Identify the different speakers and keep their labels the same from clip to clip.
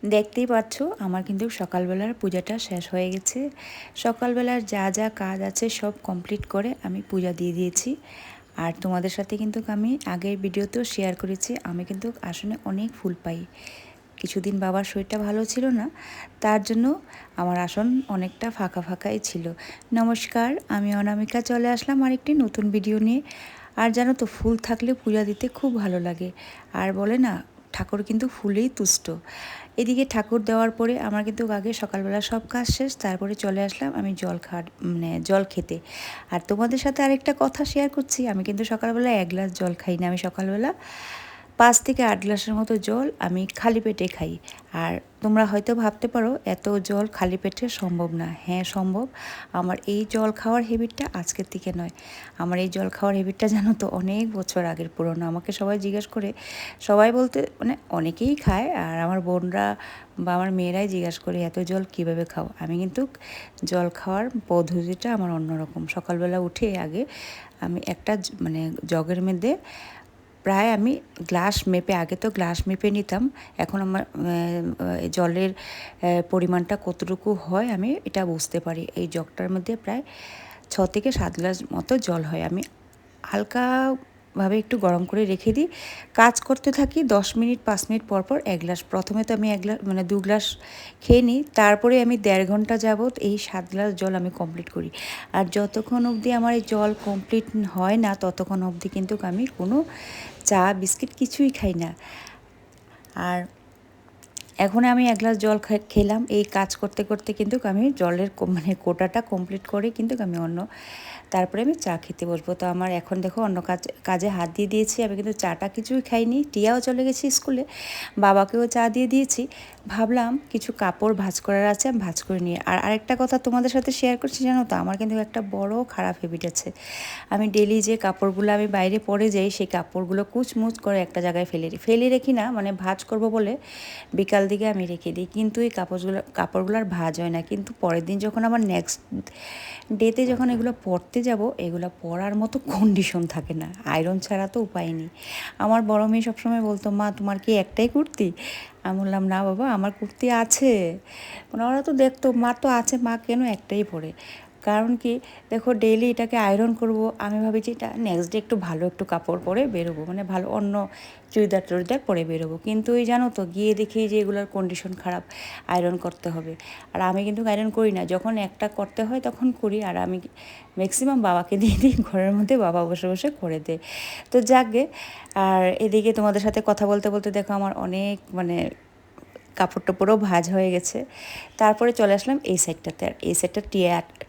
Speaker 1: দেখতেই পাচ্ছ আমার কিন্তু সকালবেলার পূজাটা শেষ হয়ে গেছে। সকালবেলার যা যা কাজ আছে সব কমপ্লিট করে আমি পূজা দিয়ে দিয়েছি। আর তোমাদের সাথে কিন্তু আমি আগের ভিডিওতেও শেয়ার করেছি, আমি কিন্তু আসলে অনেক ফুল পাই। কিছুদিন বাবার শরীরটা ভালো ছিল না, তার জন্য আমার আসন অনেকটা ফাঁকা ফাঁকাই ছিল। নমস্কার, আমি অনামিকা চলে আসলাম আরেকটি নতুন ভিডিও নিয়ে। আর জানো তো, ফুল থাকলে পূজা দিতে খুব ভালো লাগে। আর বলে না, ঠাকুর কিন্তু ফুলেই তুষ্ট। এদিকে ঠাকুর দেওয়ার পরে আমার কিন্তু আগে সকালবেলা সব কাজ শেষ, তারপরে চলে আসলাম আমি জল খেতে। আর তোমাদের সাথে আরেকটা কথা শেয়ার করছি, আমি কিন্তু সকালবেলা 1 গ্লাস জল খাই না, আমি সকালবেলা 5 থেকে 8 গ্লাসের মতো জল আমি খালি পেটে খাই। আর তোমরা হয়তো ভাবতে পারো এত জল খালি পেটে সম্ভব না। হ্যাঁ সম্ভব। আমার এই জল খাওয়ার হ্যাবিটটা আজকের থেকে নয়। আমার এই জল খাওয়ার হ্যাবিটটা জানো তো অনেক বছর আগের পুরনো। আমাকে সবাই জিজ্ঞেস করে, সবাই বলতে মানে অনেকেই খায়, আর আমার বোনরা বা আমার মেয়েরাই জিজ্ঞাসা করে এত জল কীভাবে খাও। আমি কিন্তু জল খাওয়ার পদ্ধতিটা আমার অন্যরকম। সকালবেলা উঠে আগে আমি একটা জগের মধ্যে প্রায় আমি গ্লাস মেপে, আগে তো গ্লাস মেপে নিতাম, এখন আমার জলের পরিমাণটা কতটুকু হয় আমি এটা বুঝতে পারি। এই জগটার মধ্যে প্রায় 6 থেকে 7 গ্লাস মতো জল হয়। আমি হালকাভাবে একটু গরম করে রেখে দিই, কাজ করতে থাকি। 10 মিনিট 5 মিনিট পর পর 1 গ্লাস, প্রথমে তো আমি 1 গ্লাস 2 গ্লাস খেয়ে নিই, তারপরে আমি 1.5 ঘন্টা যাবৎ এই 7 গ্লাস জল আমি কমপ্লিট করি। আর যতক্ষণ অবধি আমার এই জল কমপ্লিট হয় না, ততক্ষণ অবধি কিন্তু আমি কোনো চা বিস্কিট কিছুই খাই না। আর এখন আমি 1 গ্লাস জল খেলাম, এই কাজ করতে করতে কিন্তু আমি জলের কোটাটা কমপ্লিট করে কিন্তু আমি তারপরে আমি চা খেতে বসবো। তো আমার এখন দেখো অন্য কাজে হাত দিয়ে দিয়েছি, আমি কিন্তু চাটা কিছুই খাইনি। টিয়াও চলে গেছি স্কুলে, বাবাকেও চা দিয়ে দিয়েছি। ভাবলাম কিছু কাপড় ভাঁজ করার আছে, আমি ভাঁজ করে নিয়ে। আর আরেকটা কথা তোমাদের সাথে শেয়ার করছি, জানো তো আমার কিন্তু একটা বড় খারাপ হ্যাবিট আছে। আমি ডেলি যে কাপড়গুলো আমি বাইরে পরে যাই, সেই কাপড়গুলো কুচমুচ করে একটা জায়গায় ফেলে রেখি না, মানে ভাঁজ করব বলে বিকাল দিকে আমি রেখে দিই। কিন্তু এই কাপড়গুলো আর ভাঁজ হয় না। কিন্তু পরের দিন যখন আমার নেক্সট ডেতে যখন এগুলো পরতে যাব, এগুলো পরার মতো কন্ডিশন থাকে না, আয়রন ছাড়া তো উপায় নেই। আমার বড় মেয়ে সবসময় বলতো, মা তোমার কি একটাই কুর্তি? আমি বললাম, না বাবা, আমার কুর্তি আছে। ওরা তো দেখতো, মা তো আছে, মা কেন একটাই পরে। কারণ কি, দেখো ডেইলি এটাকে আয়রন করব, আমি ভাবি যে এটা নেক্সট ডে একটু ভালো একটু কাপড় পরে বেরোবো, মানে ভালো অন্য চুড়িদার পরে বেরোবো। কিন্তু এই জানো তো, গিয়ে দেখি যে এগুলোর কন্ডিশন খারাপ, আয়রন করতে হবে। আর আমি কিন্তু আয়রন করি না, যখন একটা করতে হয় তখন করি। আর আমি ম্যাক্সিমাম বাবাকে দিয়ে দিই ঘরের মধ্যে, বাবা বসে বসে করে দেয়। তো যাকগে। আর এদিকে তোমাদের সাথে কথা বলতে বলতে দেখো আমার অনেক কাপড় টাপড়ও ভাঁজ হয়ে গেছে। তারপরে চলে আসলাম এই সাইডটাতে। আর এই সাইডটা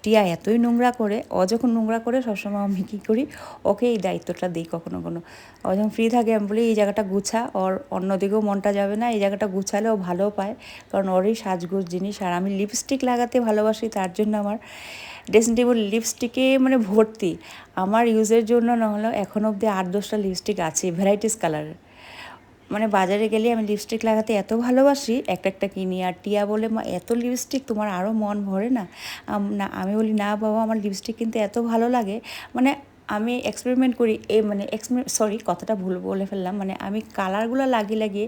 Speaker 1: টিয়া এতই নোংরা করে, ও যখন নোংরা করে সবসময় আমি কী করি, ওকে এই দায়িত্বটা দিই। কখনো ও যখন ফ্রি থাকে আমি বলি, এই জায়গাটা গুছা, ওর অন্যদিকেও মনটা যাবে না, এই জায়গাটা গুছালে ও ভালোও পায়, কারণ ওরই সাজগোজ জিনিস। আর আমি লিপস্টিক লাগাতে ভালোবাসি, তার জন্য আমার ড্রেসিং টেবিল লিপস্টিকে ভর্তি। আমার ইউজের জন্য না হলেও এখন অবধি 8-10টা লিপস্টিক আছে, ভ্যারাইটিস কালারের। বাজারে গেলে আমি লিপস্টিক লাগাতে এত ভালোবাসি, একটা কিনি। আর টিয়া বলে, মা এত লিপস্টিক তোমার আরও মন ভরে না? না, আমি বলি, না বাবা, আমার লিপস্টিক কিন্তু এত ভালো লাগে। আমি এক্সপেরিমেন্ট করি, কথাটা ভুল বলে ফেললাম। আমি কালারগুলো লাগিয়ে লাগিয়ে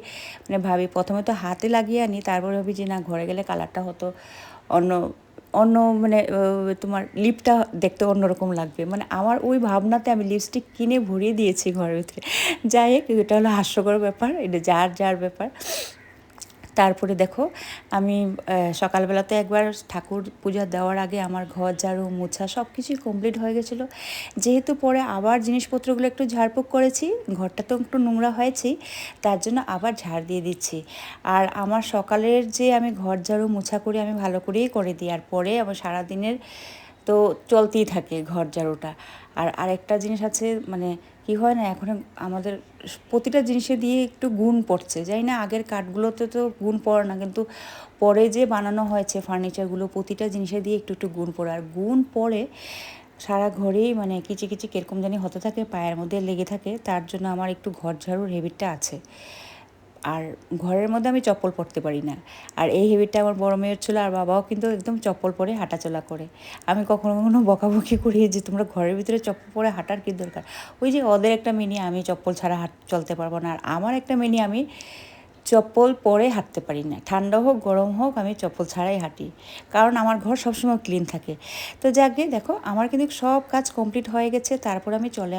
Speaker 1: ভাবি, প্রথমে তো হাতে লাগিয়ে আনি, তারপরে ভাবি যে না, ঘরে গেলে কালারটা হতো অন্য অন্য তোমার লিপটা দেখতে অন্যরকম লাগবে। আমার ওই ভাবনাতে আমি লিপস্টিক কিনে ভরিয়ে দিয়েছি ঘরের ভিতরে। যাই হোক, এটা হলো হাস্যকর ব্যাপার, এটা যার যার ব্যাপার। তারপরে দেখো, আমি সকালবেলাতে একবার ঠাকুর পূজা দেওয়ার আগে আমার ঘর ঝাড়ু মোছা সব কিছুই কমপ্লিট হয়ে গেছিলো। যেহেতু পরে আবার জিনিসপত্রগুলো একটু ঝাড়ফুঁক করেছি, ঘরটা তো একটু নোংরা হয়েছেই, তার জন্য আবার ঝাড় দিয়ে দিচ্ছি। আর আমার সকালের যে আমি ঘর ঝাড়ু মোছা করি, আমি ভালো করেই করে দিই। আর পরে আমার সারাদিনের তো চলতেই থাকে ঘর ঝাড়ুটা। আর আরেকটা জিনিস আছে, কি হয় না, এখন আমাদের প্রতিটা জিনিসে দিয়ে একটু গুণ পড়ছে, যাই না, আগের কাঠগুলোতে তো গুণ পড়ে না, কিন্তু পরে যে বানানো হয়েছে ফার্নিচারগুলো, প্রতিটা জিনিসে দিয়ে একটু একটু গুণ পড়ে। আর গুণ পড়ে সারা ঘরেই কিচি কিচি কিরকম জানি হতে থাকে, পায়ের মধ্যে লেগে থাকে। তার জন্য আমার একটু ঘর ঝাড়ুর হ্যাবিটটা আছে। আর ঘরের মধ্যে আমি চপ্পল পরতে পারি না। আর এই হ্যাবিটটা আমার বড় মেয়ের ছিল, আর বাবাও কিন্তু একদম চপ্পল পরে হাঁটাচলা করে। আমি কখনো কখনো বকাবকি করি যে তোমরা ঘরের ভিতরে চপ্পল পরে হাঁটার কী দরকার। ওই যে ওদের একটা মিনি, আমি চপ্পল ছাড়া চলতে পারবো না, আর আমার একটা মিনি, আমি চপ্পল পরে হাঁটতে পারি না, ঠান্ডা হোক গরম হোক আমি চপ্পল ছাড়াই হাঁটি, কারণ আমার ঘর সবসময় ক্লিন থাকে। তো যাকে দেখো আমার কিন্তু সব কাজ কমপ্লিট হয়ে গেছে, তারপর আমি চলে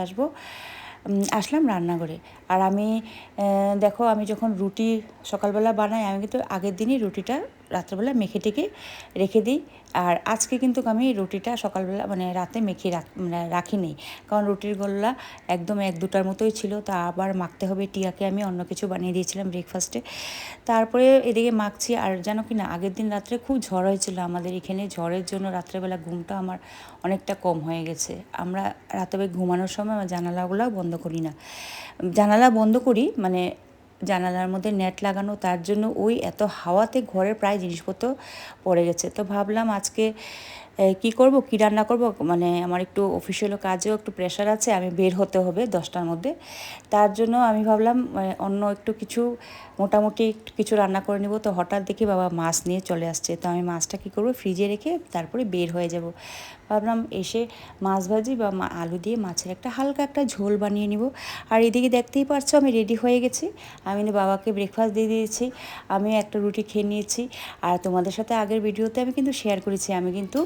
Speaker 1: আসলাম রান্নাঘরে। আর আমি দেখো আমি যখন রুটি সকালবেলা বানাই, আমি কিন্তু আগের দিনই রুটিটা রাত্রেবেলা মেখে টেকে রেখে দিই। আর আজকে কিন্তু আমি রুটিটা সকালবেলা মানে রাতে মেখে রাখিনি, কারণ রুটির গোল্লা একদম 1-2টার মতোই ছিল, তা আবার মাখতে হবে। টিয়াকে আমি অন্য কিছু বানিয়ে দিয়েছিলাম ব্রেকফাস্টে, তারপরে এদিকে মাখছি। আর জানো কি না, আগের দিন রাত্রে খুব ঝড় হয়েছিল আমাদের এখানে, ঝড়ের জন্য রাত্রেবেলা ঘুমটা আমার অনেকটা কম হয়ে গেছে। আমরা রাতে ঘুমানোর সময় জানালাগুলোও বন্ধ করি না, জানালা বন্ধ করি মানে জানালার মধ্যে নেট লাগানো, তার জন্য ওই এত হাওয়াতে ঘরের প্রায় জিনিসপত্র পড়ে গেছে। তো ভাবলাম আজকে কি করব, কি রান্না করব, মানে আমার একটু অফিসিয়াল কাজেও একটু প্রেশার আছে, আমি বের হতে হবে 10টার মধ্যে। তার জন্য আমি ভাবলাম অন্য একটু কিছু মোটামুটি কিছু রান্না করে নেব। তো হঠাৎ দেখি বাবা মাছ নিয়ে চলে আসছে, তো আমি মাছটা কী করবো ফ্রিজে রেখে তারপরে বের হয়ে যাব। ভাবলাম এসে মাছ ভাজি বা আলু দিয়ে মাছের একটা হালকা একটা ঝোল বানিয়ে নিব। আর এদিকে দেখতেই পারছো আমি রেডি হয়ে গেছি, আমি বাবাকে ব্রেকফাস্ট দিয়ে দিয়েছি, আমি একটা রুটি খেয়ে নিয়েছি। আর তোমাদের সাথে আগের ভিডিওতে আমি কিন্তু শেয়ার করেছি, আমি কিন্তু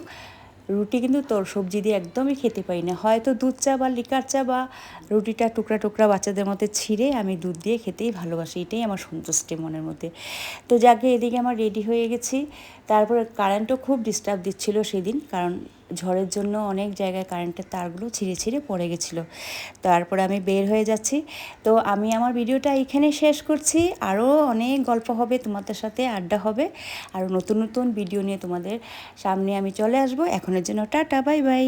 Speaker 1: রুটি কিন্তু তোর সবজি দিয়ে একদমই খেতে পারি না, হয়তো দুধ চা বা লিকার চা বা রুটিটা টুকরা টুকরা বাচ্চাদের মধ্যে ছিঁড়ে আমি দুধ দিয়ে খেতেই ভালোবাসি, এটাই আমার সন্তুষ্টি মনের মধ্যে। তো যাকে এদিকে আমার রেডি হয়ে গেছি। তারপরে কারেন্টও খুব ডিস্টার্ব দিচ্ছিল সেদিন, কারণ ঝড়ের জন্য অনেক জায়গায় কারেন্টের তারগুলো ছিঁড়ে ছিঁড়ে পড়ে গেছিলো। তারপরে আমি বের হয়ে যাচ্ছি। তো আমি আমার ভিডিওটা এখানে শেষ করছি, আরও অনেক গল্প হবে তোমাদের সাথে, আড্ডা হবে, আর নতুন নতুন ভিডিও নিয়ে তোমাদের সামনে আমি চলে আসবো। এখনের জন্য টাটা, বাই বাই।